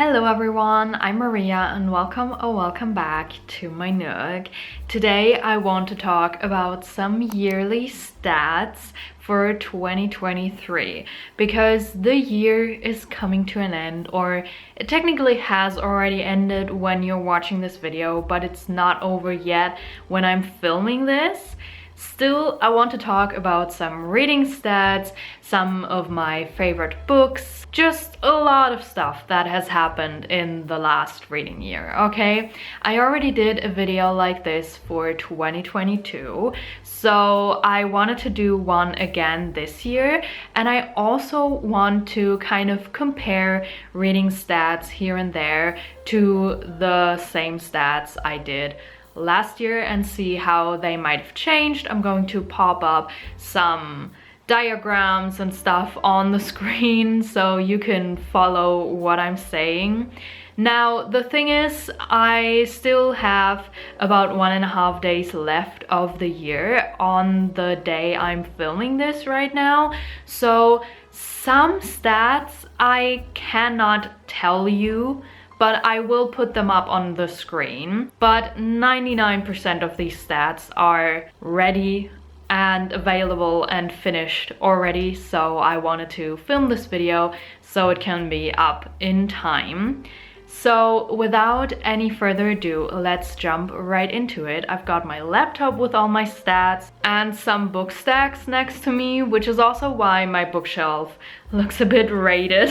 Hello everyone, I'm Maria and welcome back to my Nook. Today I want to talk about some yearly stats for 2023 because the year is coming to an end, or it technically has already ended when you're watching this video, but it's not over yet when I'm filming this. Still, I want to talk about some reading stats, some of my favorite books, just a lot of stuff that has happened in the last reading year, okay? I already did a video like this for 2022, so I wanted to do one again this year, and I also want to kind of compare reading stats here and there to the same stats I did last year and see how they might have changed. I'm going to pop up some diagrams and stuff on the screen so you can follow what I'm saying. Now, the thing is, I still have about 1.5 days left of the year on the day I'm filming this right now. So some stats I cannot tell you, but I will put them up on the screen. But 99% of these stats are ready and available and finished already, so I wanted to film this video so it can be up in time. So without any further ado, let's jump right into it. I've got my laptop with all my stats and some book stacks next to me, which is also why my bookshelf looks a bit raided.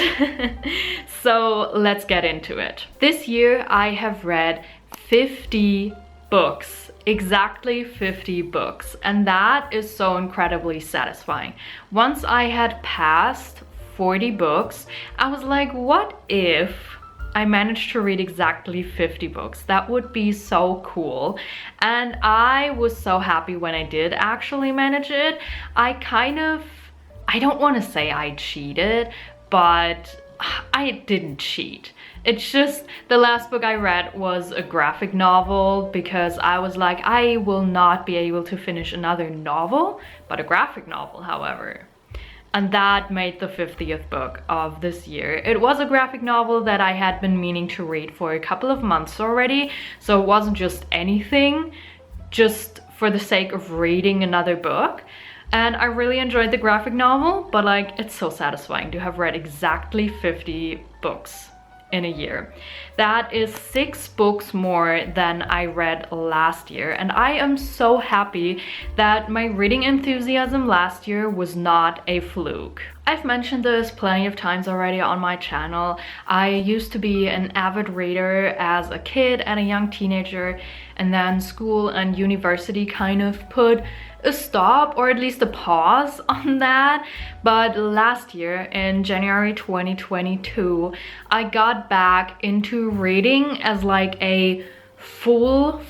So let's get into it. This year I have read 50 books, exactly 50 books, and that is so incredibly satisfying. Once I had passed 40 books, I was like, what if I managed to read exactly 50 books? That would be so cool. And I was so happy when I did actually manage it. I don't want to say I cheated, but I didn't cheat. It's just the last book I read was a graphic novel because I was like, I will not be able to finish another novel, but a graphic novel, however. And that made the 50th book of this year. It was a graphic novel that I had been meaning to read for a couple of months already, so it wasn't just anything, just for the sake of reading another book. And I really enjoyed the graphic novel, but like, it's so satisfying to have read exactly 50 books in a year. That is 6 books more than I read last year, and I am so happy that my reading enthusiasm last year was not a fluke. I've mentioned this plenty of times already on my channel. I used to be an avid reader as a kid and a young teenager, and then school and university kind of put a stop, or at least a pause on that. But last year in January 2022, I got back into reading as like a full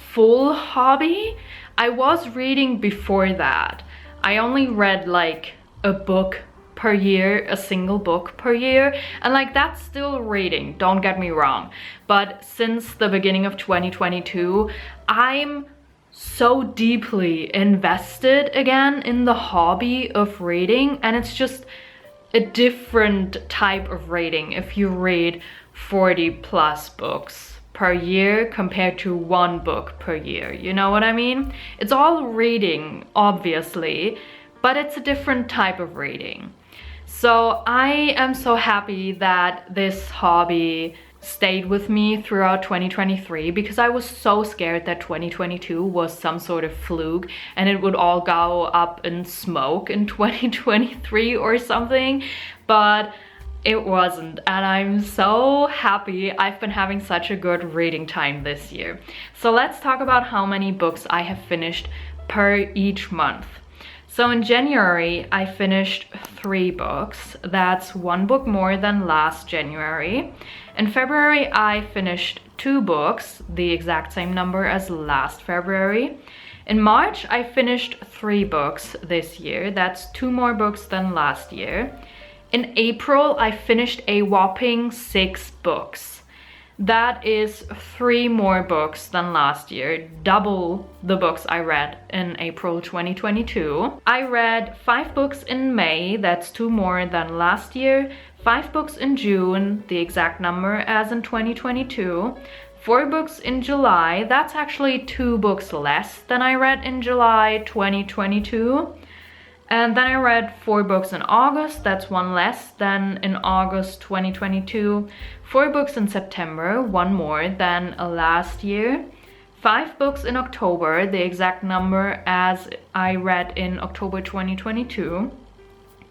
hobby. I was reading before that. I only read like a book per year, a single book per year, and like, that's still reading, don't get me wrong. But since the beginning of 2022, I'm so deeply invested again in the hobby of reading, and it's just a different type of reading if you read 40 plus books per year compared to 1 book per year, you know what I mean? It's all reading, obviously, but it's a different type of reading. So I am so happy that this hobby stayed with me throughout 2023, because I was so scared that 2022 was some sort of fluke and it would all go up in smoke in 2023 or something, but it wasn't, and I'm so happy. I've been having such a good reading time this year. So let's talk about how many books I have finished per each month. So in January, I finished 3 books. That's 1 book more than last January. In February, I finished 2 books, the exact same number as last February. In March, I finished 3 books this year. That's 2 more books than last year. In April, I finished a whopping 6 books. That is 3 more books than last year, double the books I read in April 2022. I read 5 books in May, that's 2 more than last year. 5 books in June, the exact number as in 2022. 4 books in July, that's actually 2 books less than I read in July 2022. And then I read 4 books in August, that's 1 less than in August 2022. 4 books in September, 1 more than last year. 5 books in October, the exact number as I read in October 2022.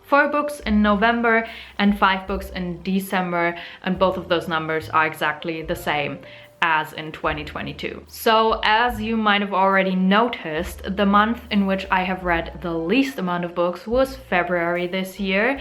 4 books in November and 5 books in December, and both of those numbers are exactly the same as in 2022. So as you might have already noticed, the month in which I have read the least amount of books was February this year,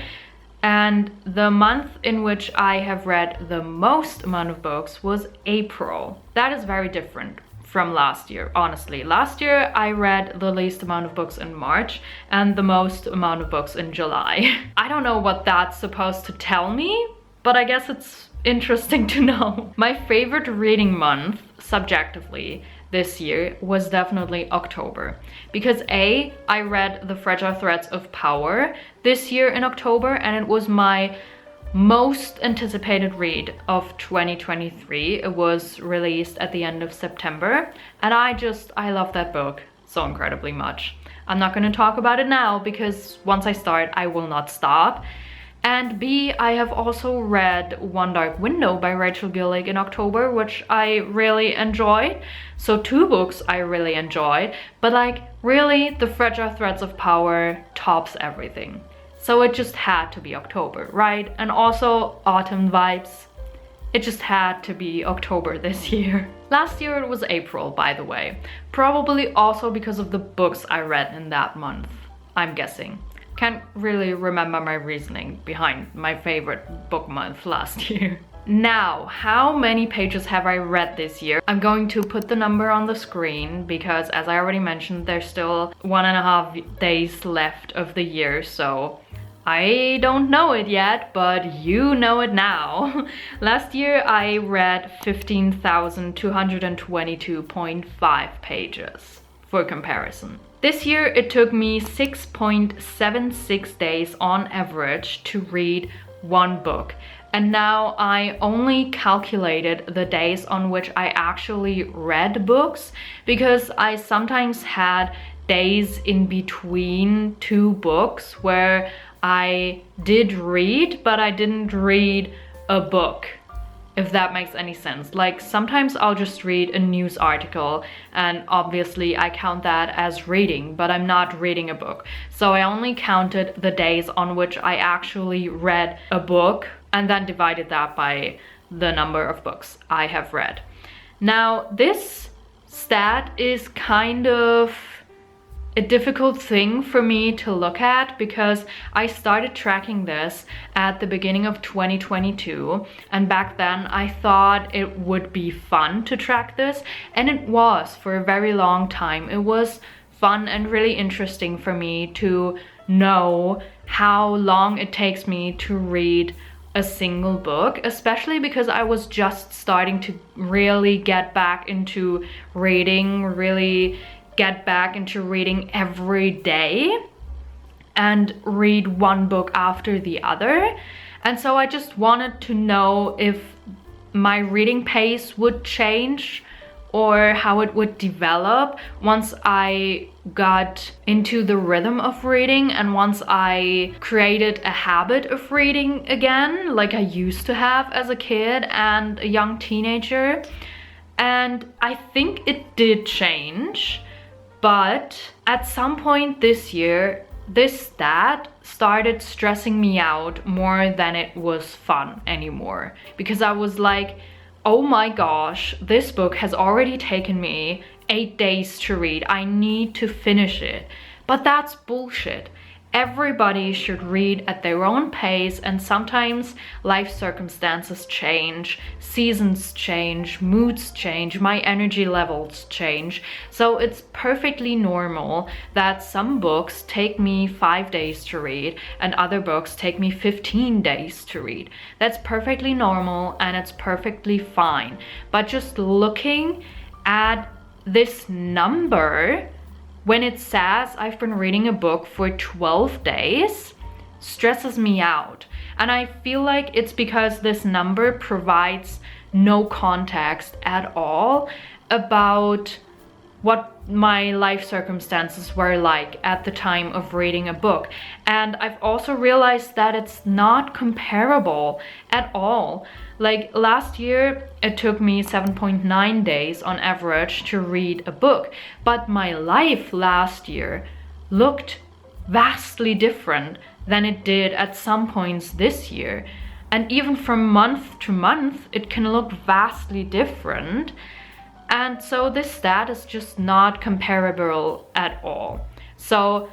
and the month in which I have read the most amount of books was April. That is very different from last year, honestly. Last year I read the least amount of books in March and the most amount of books in July. I don't know what that's supposed to tell me, but I guess it's interesting to know. My favorite reading month, subjectively, this year was definitely October. Because I read The Fragile Threads of Power this year in October, and it was my most anticipated read of 2023. It was released at the end of September, and I love that book so incredibly much. I'm not going to talk about it now because once I start, I will not stop. And B, I have also read One Dark Window by Rachel Gillig in October, which I really enjoyed. So 2 books I really enjoyed, but like really The Fragile Threads of Power tops everything. So it just had to be October, right? And also autumn vibes. It just had to be October this year. Last year it was April, by the way. Probably also because of the books I read in that month, I'm guessing. Can't really remember my reasoning behind my favorite book month last year. Now, how many pages have I read this year? I'm going to put the number on the screen because, as I already mentioned, there's still 1.5 days left of the year, so I don't know it yet, but you know it now. Last year I read 15,222.5 pages, for comparison. This year it took me 6.76 days on average to read 1 book. And now I only calculated the days on which I actually read books, because I sometimes had days in between 2 books where I did read, but I didn't read a book, if that makes any sense. Like sometimes I'll just read a news article and obviously I count that as reading, but I'm not reading a book. So I only counted the days on which I actually read a book and then divided that by the number of books I have read. Now this stat is kind of a difficult thing for me to look at because I started tracking this at the beginning of 2022, and back then I thought it would be fun to track this, and it was for a very long time. It was fun and really interesting for me to know how long it takes me to read a single book, especially because I was just starting to really get back into reading, get back into reading every day and read 1 book after the other. And so I just wanted to know if my reading pace would change or how it would develop once I got into the rhythm of reading and once I created a habit of reading again, like I used to have as a kid and a young teenager. And I think it did change. But at some point this year, this stat started stressing me out more than it was fun anymore. Because I was like, oh my gosh, this book has already taken me 8 days to read. I need to finish it. But that's bullshit. Everybody should read at their own pace, and sometimes life circumstances change, seasons change, moods change, my energy levels change. So it's perfectly normal that some books take me 5 days to read and other books take me 15 days to read. That's perfectly normal and it's perfectly fine. But just looking at this number, when it says I've been reading a book for 12 days, stresses me out. And I feel like it's because this number provides no context at all about what my life circumstances were like at the time of reading a book. And I've also realized that it's not comparable at all. Like last year, it took me 7.9 days on average to read a book, but my life last year looked vastly different than it did at some points this year. And even from month to month, it can look vastly different. And so this stat is just not comparable at all. So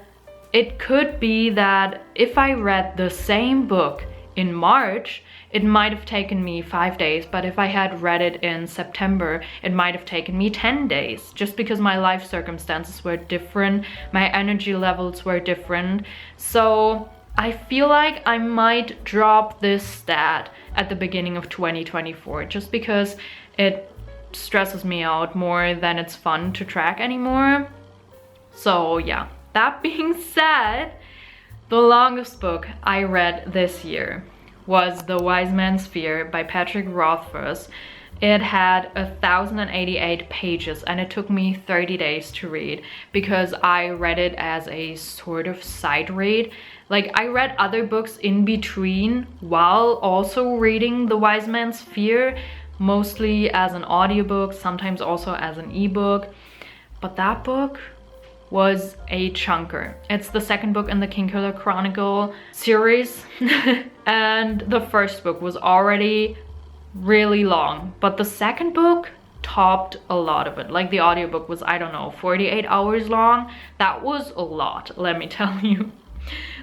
it could be that if I read the same book in March, it might have taken me 5 days, but if I had read it in September, it might have taken me 10 days, just because my life circumstances were different, my energy levels were different. So I feel like I might drop this stat at the beginning of 2024, just because it stresses me out more than it's fun to track anymore. So yeah, that being said, the longest book I read this year was The Wise Man's Fear by Patrick Rothfuss. It had 1,088 pages and it took me 30 days to read because I read it as a sort of side read. Like I read other books in between while also reading The Wise Man's Fear, mostly as an audiobook, sometimes also as an ebook. But that book was a chunker. It's the second book in the Kingkiller Chronicle series and the first book was already really long, but the second book topped a lot of it. Like the audiobook was, I don't know, 48 hours long. That was a lot, let me tell you.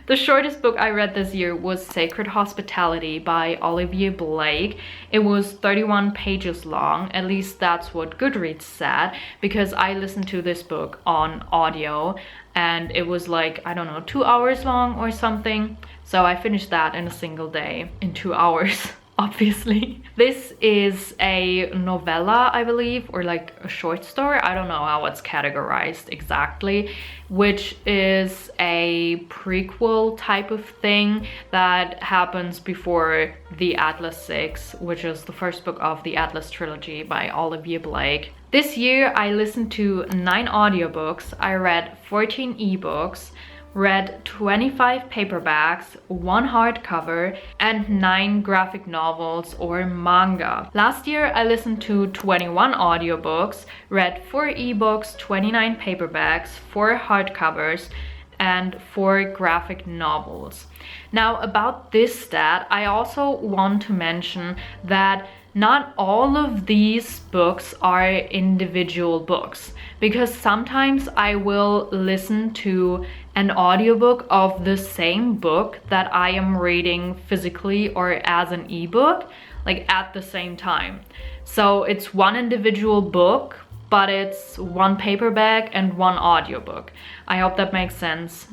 The shortest book I read this year was Sacred Hospitality by Olivia Blake. It was 31 pages long, at least that's what Goodreads said, because I listened to this book on audio and it was like, I don't know, 2 hours long or something. So I finished that in a single day, in 2 hours. Obviously. This is a novella, I believe, or like a short story. I don't know how it's categorized exactly, which is a prequel type of thing that happens before the Atlas 6, which is the first book of the Atlas trilogy by Olivia Blake. This year I listened to 9 audiobooks, I read 14 ebooks, read 25 paperbacks, 1 hardcover, and 9 graphic novels or manga. Last year I listened to 21 audiobooks, read 4 ebooks, 29 paperbacks, 4 hardcovers, and 4 graphic novels. Now about this stat, I also want to mention that not all of these books are individual books, because sometimes I will listen to an audiobook of the same book that I am reading physically or as an ebook, like at the same time. So it's one individual book, but it's 1 paperback and 1 audiobook. I hope that makes sense,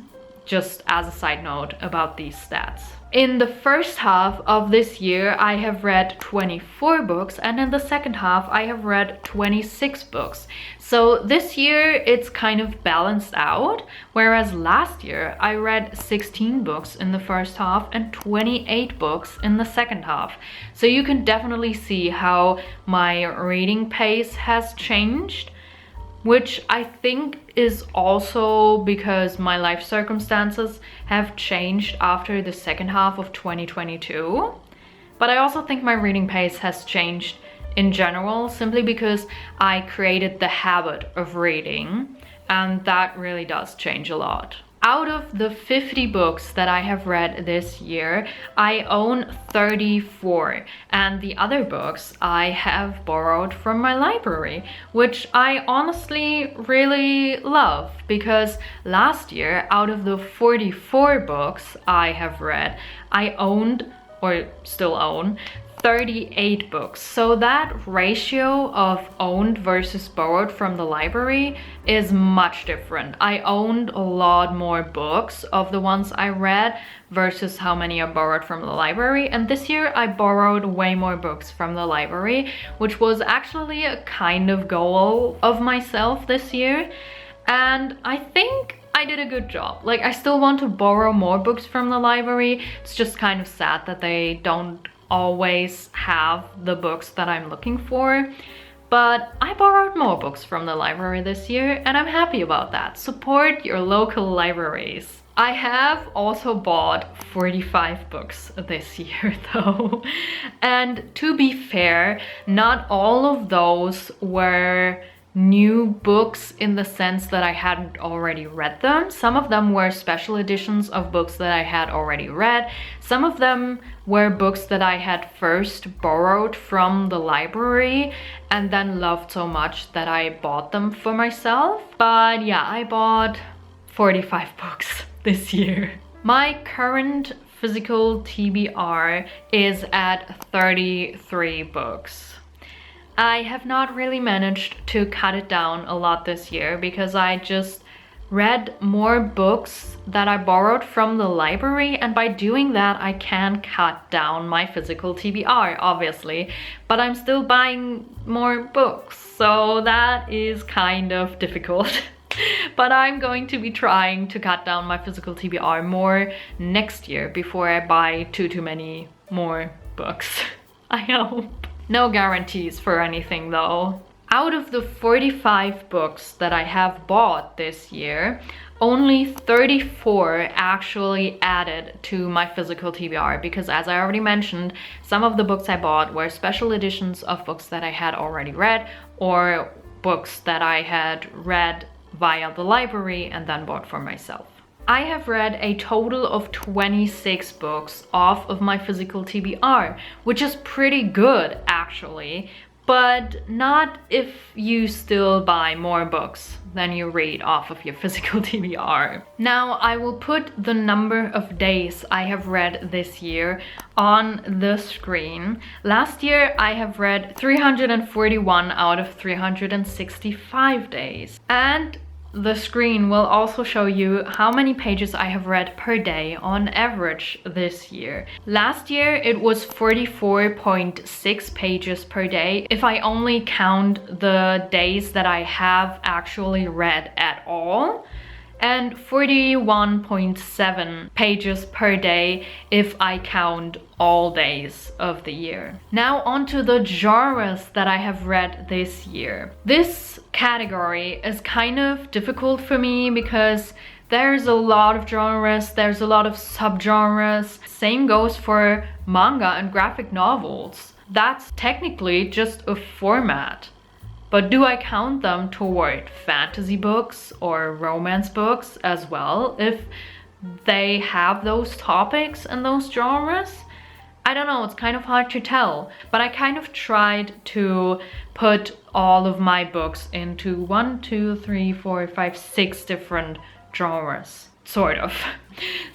just as a side note about these stats. In the first half of this year, I have read 24 books, and in the second half, I have read 26 books. So this year, it's kind of balanced out, whereas last year, I read 16 books in the first half and 28 books in the second half. So you can definitely see how my reading pace has changed, which I think is also because my life circumstances have changed after the second half of 2022. But I also think my reading pace has changed in general, simply because I created the habit of reading, and that really does change a lot. Out of the 50 books that I have read this year, I own 34, and the other books I have borrowed from my library, which I honestly really love, because last year, out of the 44 books I have read, I owned, or still own, 38 books. So that ratio of owned versus borrowed from the library is much different. I owned a lot more books of the ones I read versus how many I borrowed from the library. And this year I borrowed way more books from the library, which was actually a kind of goal of myself this year. And I think I did a good job. Like, I still want to borrow more books from the library. It's just kind of sad that they don't always have the books that I'm looking for. But I borrowed more books from the library this year, and I'm happy about that. Support your local libraries. I have also bought 45 books this year though. And to be fair, not all of those were new books in the sense that I hadn't already read them. Some of them were special editions of books that I had already read. Some of them were books that I had first borrowed from the library and then loved so much that I bought them for myself. But yeah, I bought 45 books this year. My current physical TBR is at 33 books. I have not really managed to cut it down a lot this year because I just read more books that I borrowed from the library, and by doing that I can cut down my physical TBR, obviously, but I'm still buying more books, so that is kind of difficult. But I'm going to be trying to cut down my physical TBR more next year before I buy too many more books. I hope. No guarantees for anything though. Out of the 45 books that I have bought this year, only 34 actually added to my physical TBR because, as I already mentioned, some of the books I bought were special editions of books that I had already read or books that I had read via the library and then bought for myself. I have read a total of 26 books off of my physical TBR, which is pretty good actually, but not if you still buy more books than you read off of your physical TBR. Now I will put the number of days I have read this year on the screen. Last year I have read 341 out of 365 days. And the screen will also show you how many pages I have read per day on average this year. Last year it was 44.6 pages per day if I only count the days that I have actually read at all, and 41.7 pages per day if I count all days of the year. Now onto the genres that I have read this year. This category is kind of difficult for me because there's a lot of genres, there's a lot of subgenres. Same goes for manga and graphic novels. That's technically just a format. But do I count them toward fantasy books or romance books as well if they have those topics and those genres? I don't know, it's kind of hard to tell, but I kind of tried to put all of my books into 6 different genres, sort of.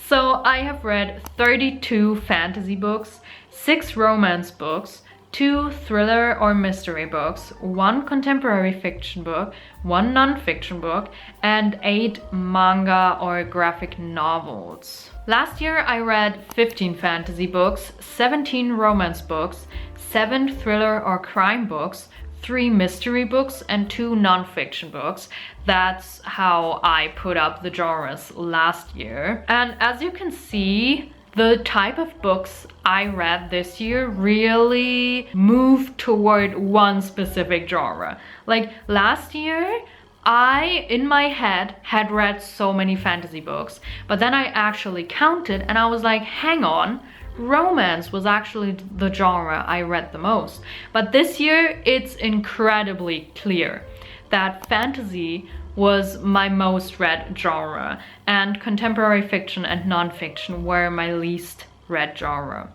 So I have read 32 fantasy books, 6 romance books, 2 thriller or mystery books, 1 contemporary fiction book, 1 non-fiction book, and 8 manga or graphic novels. Last year I read 15 fantasy books, 17 romance books, 7 thriller or crime books, 3 mystery books, and 2 non-fiction books. That's how I put up the genres last year. And as you can see, the type of books I read this year really moved toward one specific genre. Like last year, I, in my head, had read so many fantasy books, but then I actually counted and I was like, hang on, romance was actually the genre I read the most. But this year, it's incredibly clear that fantasy was my most read genre, and contemporary fiction and non-fiction were my least read genre.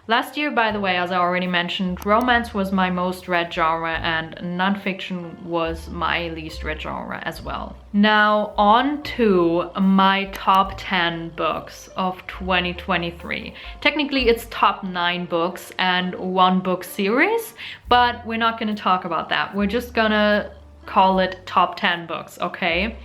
Last year, by the way, as I already mentioned, romance was my most read genre and non-fiction was my least read genre as well. Now on to my top 10 books of 2023. Technically it's top 9 books and 1 book series, but we're not gonna talk about that. We're just gonna call it top 10 books, okay?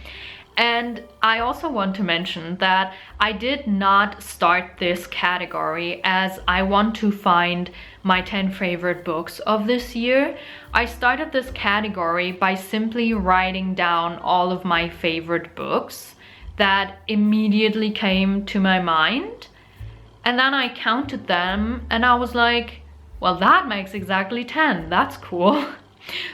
And I also want to mention that I did not start this category as I want to find my 10 favorite books of this year. I started this category by simply writing down all of my favorite books that immediately came to my mind. And then I counted them and I was like, well, that makes exactly 10. That's cool.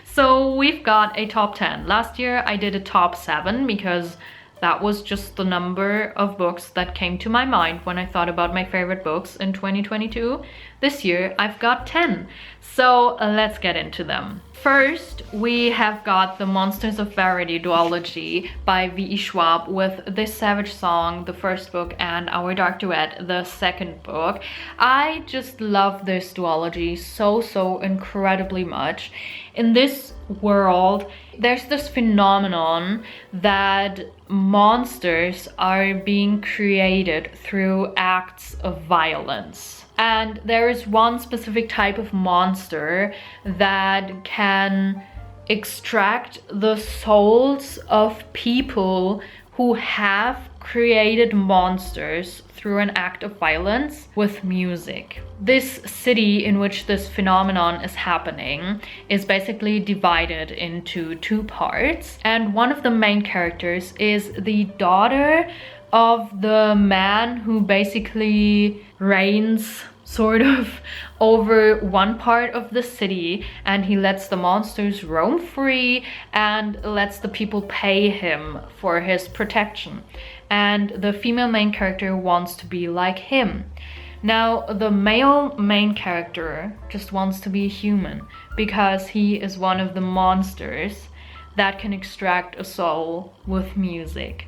So we've got a top 10. Last year I did a top 7 because that was just the number of books that came to my mind when I thought about my favorite books in 2022. This year I've got 10. So let's get into them. First, we have got the Monsters of Verity duology by V.E. Schwab with This Savage Song, the first book, and Our Dark Duet, the second book. I just love this duology so incredibly much. In this world, there's this phenomenon that monsters are being created through acts of violence. And there is one specific type of monster that can extract the souls of people who have created monsters through an act of violence with music. This city in which this phenomenon is happening is basically divided into 2 parts, and one of the main characters is the daughter of the man who basically reigns sort of over one part of the city, and he lets the monsters roam free and lets the people pay him for his protection. And the female main character wants to be like him. Now, the male main character just wants to be human because he is one of the monsters that can extract a soul with music.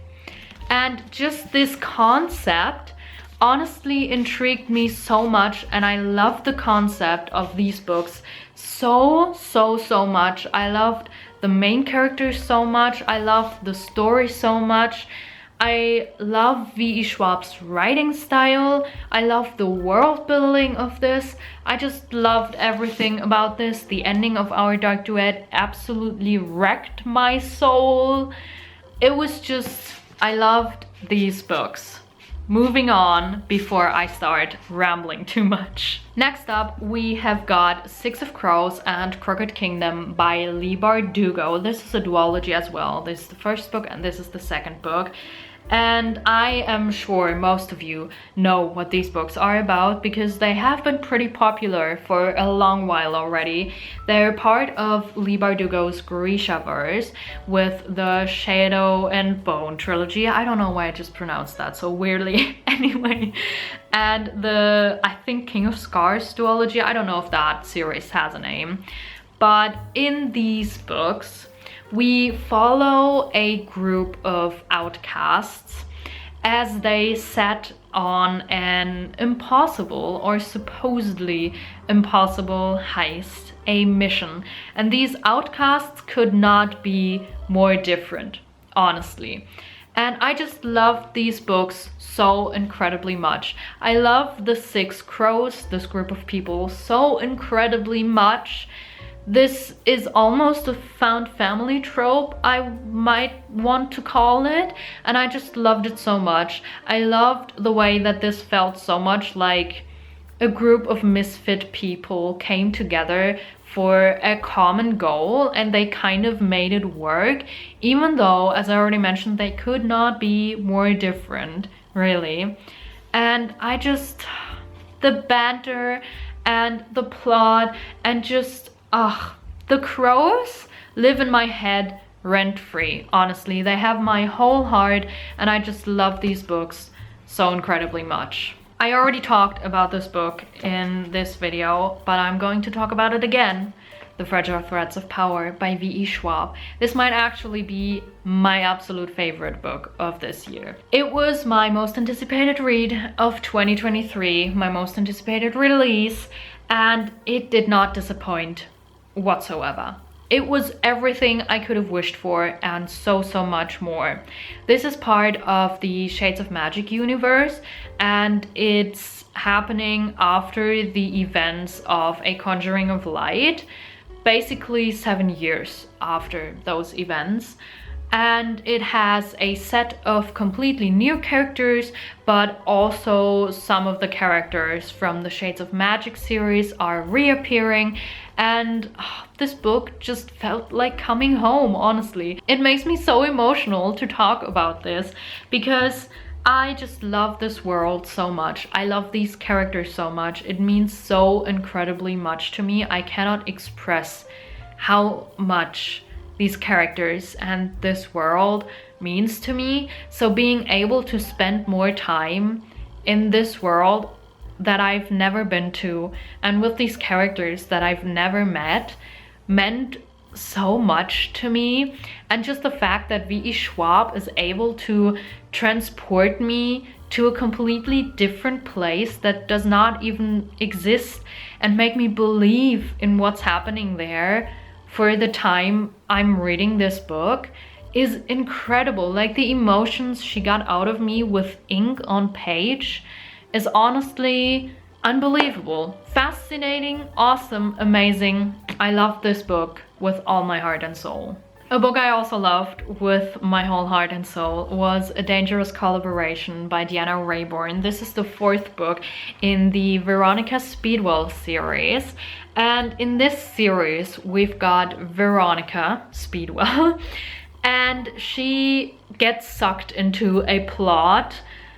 And just this concept honestly intrigued me so much, and I love the concept of these books so much. I loved the main characters so much. I loved the story so much. I love V.E. Schwab's writing style. I love the world building of this. I just loved everything about this. The ending of Our Dark Duet absolutely wrecked my soul. It was just, I loved these books. Moving on before I start rambling too much. Next up, we have got Six of Crows and Crooked Kingdom by Leigh Bardugo. This is a duology as well. This is the first book and this is the second book. And I am sure most of you know what these books are about because they have been pretty popular for a long while already. They're part of Leigh Bardugo's Grishaverse with the Shadow and Bone trilogy. I don't know why I just pronounced that so weirdly. Anyway, and the, I think, King of Scars duology. I don't know if that series has a name. But in these books, we follow a group of outcasts as they set on an impossible or supposedly impossible heist, a mission. And these outcasts could not be more different, honestly. And I just loved these books so incredibly much. I love the Six Crows, this group of people, so incredibly much. This is almost a found family trope, I might want to call it, and I just loved it so much. I loved the way that this felt so much like a group of misfit people came together for a common goal and they kind of made it work, even though, as I already mentioned, they could not be more different, really. And I just, the banter and the plot and just, the crows live in my head rent-free, honestly. They have my whole heart and I just love these books so incredibly much. I already talked about this book in this video, but I'm going to talk about it again. The Fragile Threads of Power by V.E. Schwab. This might actually be my absolute favorite book of this year. It was my most anticipated read of 2023, my most anticipated release, and it did not disappoint whatsoever. It was everything I could have wished for and so much more. This is part of the Shades of Magic universe and it's happening after the events of A Conjuring of Light, basically 7 years after those events. And it has a set of completely new characters, but also some of the characters from the Shades of Magic series are reappearing. And this book just felt like coming home, honestly. It makes me so emotional to talk about this because I just love this world so much. I love these characters so much. It means so incredibly much to me. I cannot express how much these characters and this world means to me. So being able to spend more time in this world that I've never been to and with these characters that I've never met meant so much to me. And just the fact that V.E. Schwab is able to transport me to a completely different place that does not even exist and make me believe in what's happening there for the time I'm reading this book is incredible. Like, the emotions she got out of me with ink on page is honestly unbelievable. Fascinating, awesome, amazing. I love this book with all my heart and soul. A book I also loved with my whole heart and soul was A Dangerous Collaboration by Deanna Raybourn. This is the 4th book in the Veronica Speedwell series. And in this series, we've got Veronica Speedwell, and she gets sucked into a plot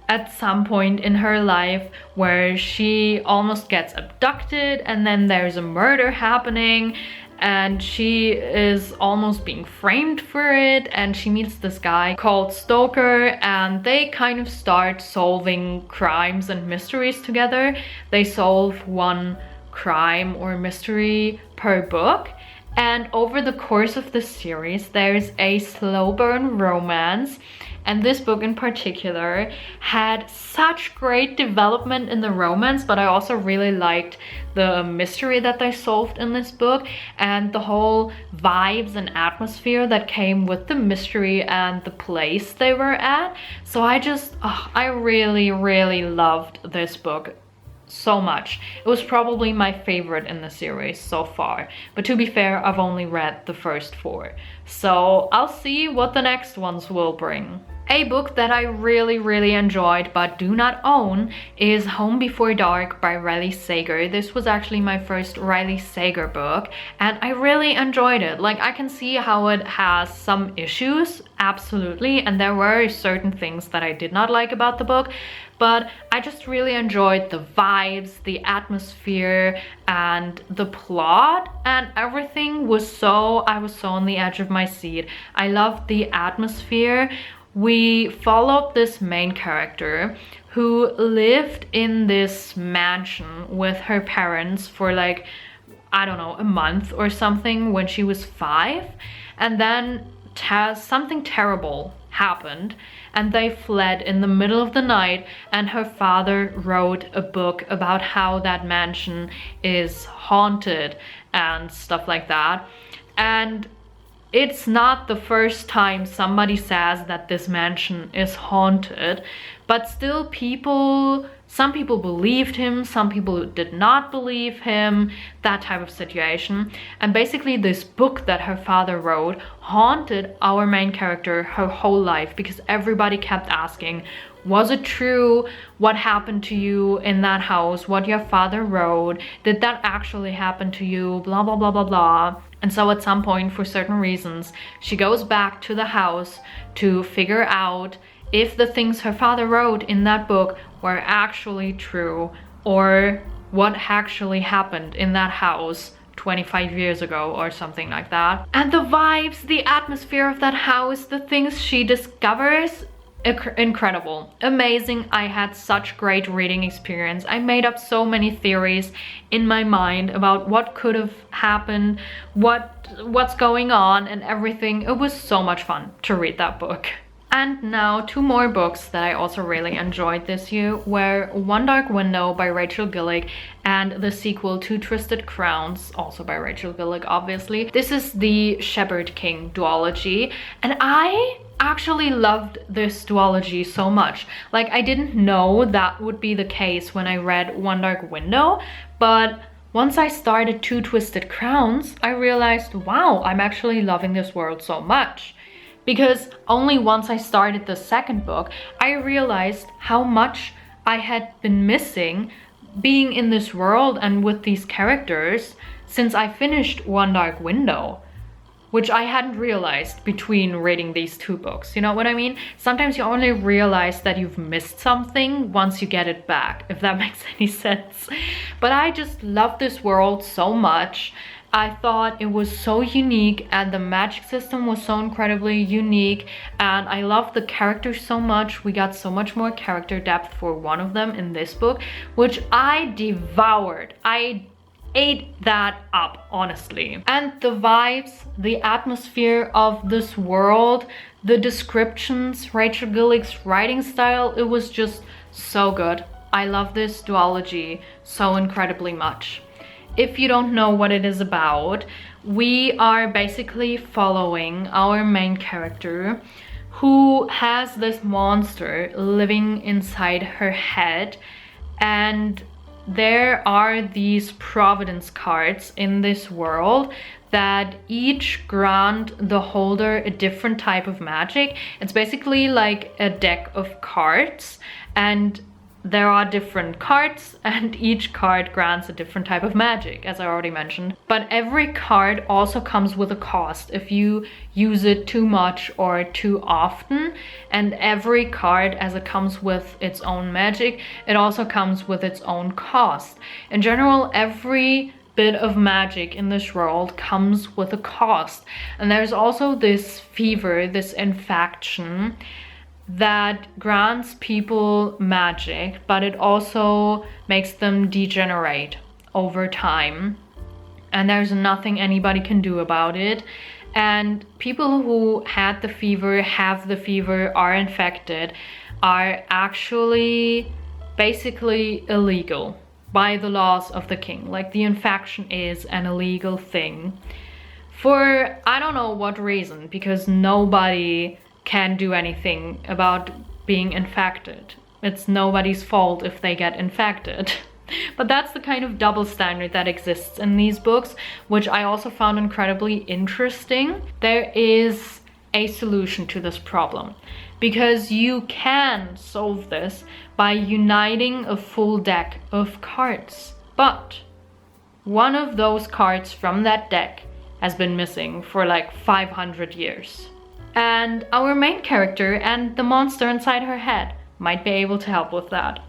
at some point in her life where she almost gets abducted, and then there's a murder happening and she is almost being framed for it, and she meets this guy called Stoker, and they kind of start solving crimes and mysteries together. They solve one crime or mystery per book, and over the course of the series there's a slow burn romance. And this book in particular had such great development in the romance, but I also really liked the mystery that they solved in this book and the whole vibes and atmosphere that came with the mystery and the place they were at. So I really, really loved this book so much. It was probably my favorite in the series so far, but to be fair, I've only read the first 4, so I'll see what the next ones will bring. A book that I really, really enjoyed but do not own is Home Before Dark by Riley Sager. This was actually my first Riley Sager book and I really enjoyed it. Like, I can see how it has some issues, absolutely, and there were certain things that I did not like about the book, but I just really enjoyed the vibes, the atmosphere, and the plot, and everything was I was so on the edge of my seat. I loved the atmosphere. We followed this main character who lived in this mansion with her parents for like, I don't know, a month or something when she was 5, and then something terrible happened and they fled in the middle of the night, and her father wrote a book about how that mansion is haunted and stuff like that. And it's not the first time somebody says that this mansion is haunted, but still some people believed him, some people did not believe him, that type of situation. And basically this book that her father wrote haunted our main character her whole life, because everybody kept asking, was it true? What happened to you in that house? What your father wrote? Did that actually happen to you? Blah, blah, blah, blah, blah. And so at some point, for certain reasons, she goes back to the house to figure out if the things her father wrote in that book were actually true, or what actually happened in that house 25 years ago or something like that. And the vibes, the atmosphere of that house, the things she discovers, incredible, amazing. I had such great reading experience. I made up so many theories in my mind about what could have happened, what's going on and everything. It was so much fun to read that book. And now 2 more books that I also really enjoyed this year were One Dark Window by Rachel Gillick and the sequel to Twisted Crowns, also by Rachel Gillick, obviously. This is the Shepherd King duology, and I actually loved this duology so much. Like, I didn't know that would be the case when I read One Dark Window, but once I started Two Twisted Crowns, I realized, wow, I'm actually loving this world so much. Because only once I started the second book, I realized how much I had been missing being in this world and with these characters since I finished One Dark Window, which I hadn't realized between reading these two books. You know what I mean? Sometimes you only realize that you've missed something once you get it back, if that makes any sense. But I just love this world so much. I thought it was so unique and the magic system was so incredibly unique, and I loved the characters so much. We got so much more character depth for one of them in this book, which I devoured. I ate that up, honestly. And the vibes, the atmosphere of this world, the descriptions, Rachel Gillick's writing style, it was just so good. I love this duology so incredibly much. If you don't know what it is about, we are basically following our main character who has this monster living inside her head, and there are these providence cards in this world that each grant the holder a different type of magic. It's basically like a deck of cards, and there are different cards and each card grants a different type of magic, as I already mentioned. But every card also comes with a cost if you use it too much or too often. And every card, as it comes with its own magic, it also comes with its own cost. In general, every bit of magic in this world comes with a cost. And there's also this fever, this infection that grants people magic, but it also makes them degenerate over time. And there's nothing anybody can do about it. And people who had the fever, have the fever, are infected, are actually basically illegal by the laws of the king. Like, the infection is an illegal thing for I don't know what reason, because nobody can do anything about being infected. It's nobody's fault if they get infected. But that's the kind of double standard that exists in these books, which I also found incredibly interesting. There is a solution to this problem, because you can solve this by uniting a full deck of cards. But one of those cards from that deck has been missing for like 500 years. And our main character and the monster inside her head might be able to help with that.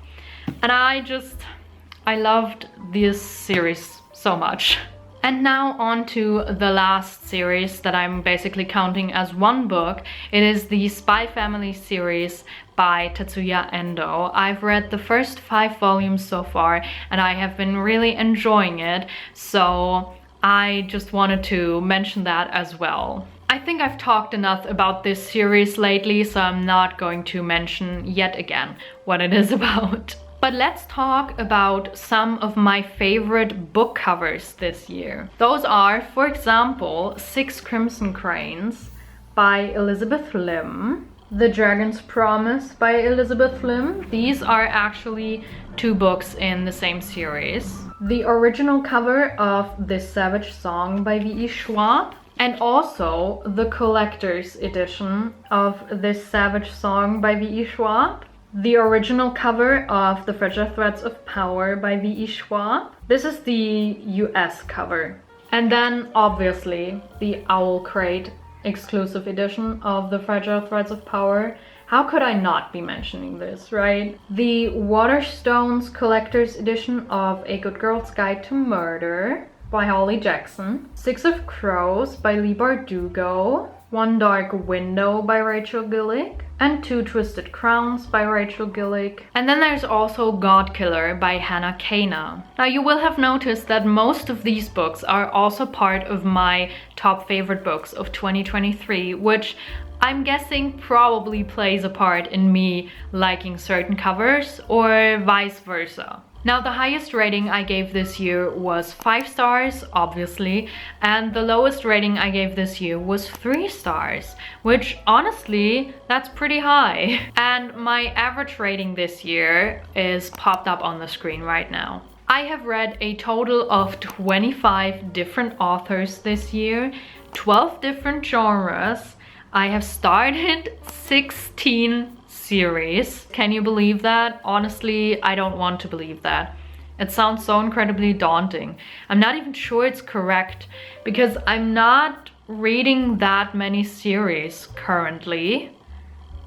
And I loved this series so much. And now on to the last series that I'm basically counting as one book. It is the Spy Family series by Tetsuya Endo. I've read the first 5 volumes so far and I have been really enjoying it. So I just wanted to mention that as well. I think I've talked enough about this series lately, so I'm not going to mention yet again what it is about. But let's talk about some of my favorite book covers this year. Those are, for example, 6 Crimson Cranes by Elizabeth Lim, The Dragon's Promise by Elizabeth Lim. These are actually 2 books in the same series. The original cover of This Savage Song by V.E. Schwab, and also the collector's edition of This Savage Song by V.E. Schwab. The original cover of The Fragile Threads of Power by V.E. Schwab. This is the US cover. And then, obviously, the Owl Crate exclusive edition of The Fragile Threads of Power. How could I not be mentioning this, right? The Waterstones collector's edition of A Good Girl's Guide to Murder by Holly Jackson. 6 of Crows by Leigh Bardugo. One Dark Window by Rachel Gillick. And 2 Twisted Crowns by Rachel Gillick. And then there's also Godkiller by Hannah Kana. Now, you will have noticed that most of these books are also part of my top favorite books of 2023, which I'm guessing probably plays a part in me liking certain covers, or vice versa. Now, the highest rating I gave this year was 5 stars, obviously, and the lowest rating I gave this year was 3 stars, which honestly, that's pretty high. And my average rating this year is popped up on the screen right now. I have read a total of 25 different authors this year, 12 different genres. I have started 16 series. Can you believe that? Honestly, I don't want to believe that. It sounds so incredibly daunting. I'm not even sure it's correct because I'm not reading that many series currently,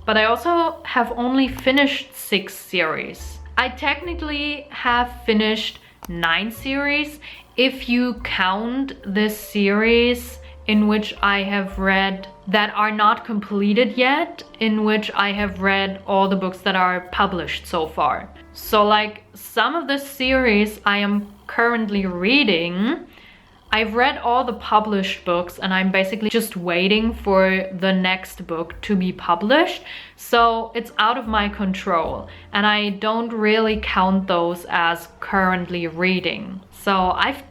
but I also have only finished 6 series. I technically have finished 9 series if you count this series in which I have read that are not completed yet, in which I have read all the books that are published so far. So like some of this series I am currently reading, I've read all the published books and I'm basically just waiting for the next book to be published. So it's out of my control and I don't really count those as currently reading. So I've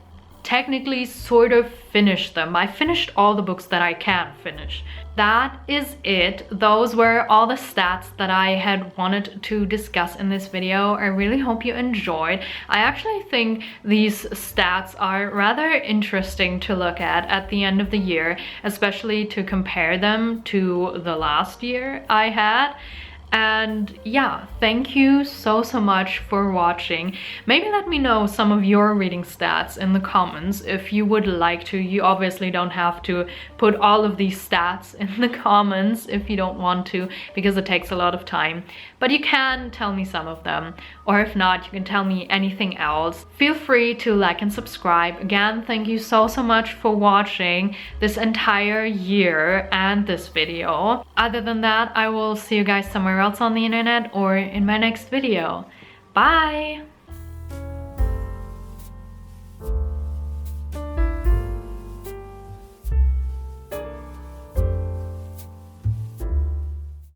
technically sort of finished them. I finished all the books that I can finish. That is it. Those were all the stats that I had wanted to discuss in this video. I really hope you enjoyed. I actually think these stats are rather interesting to look at the end of the year, especially to compare them to the last year I had. And yeah, thank you so much for watching. Maybe let me know some of your reading stats in the comments if you would like to. You obviously don't have to put all of these stats in the comments if you don't want to, because it takes a lot of time. But you can tell me some of them, or if not, you can tell me anything else. Feel free to like and subscribe. Again, thank you so much for watching this entire year and this video. Other than that, I will see you guys somewhere else on the internet or in my next video. Bye!